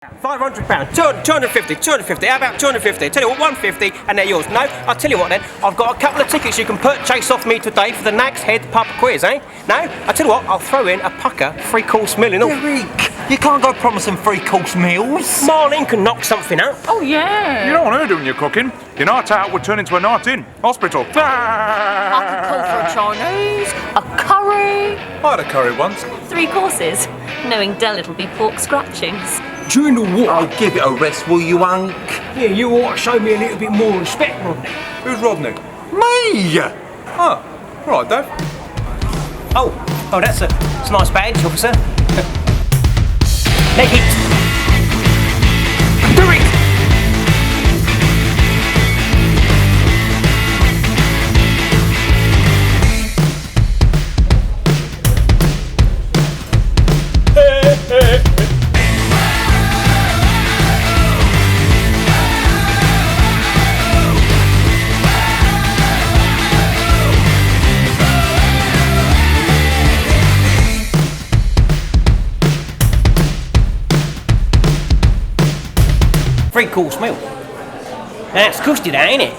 £500, 250, 250, how about 250? Tell you what, 150 and they're yours. No, I'll tell you what then, I've got a couple of tickets you can purchase off me today for the Nag's Head pub quiz, eh? No, I'll tell you what, I'll throw in a pucker 3-course meal and all. Derek, you can't go promising 3-course meals. Marlene can knock something up. Oh, yeah. You know what I'm doing your cooking? Your night out would turn into a night in. Hospital. I could call for a Chinese, a curry. I had a curry once. 3 courses. Knowing Del, it'll be pork scratchings. During the war, Oh, give it a rest, will you, Unc? yeah, you ought to show me a little bit more respect, Rodney. Who's Rodney? Me! Oh, right, Dave. Oh, that's a nice badge, officer. Leg it. Do it. Three-course meal. Now that's Cushty, that, ain't it?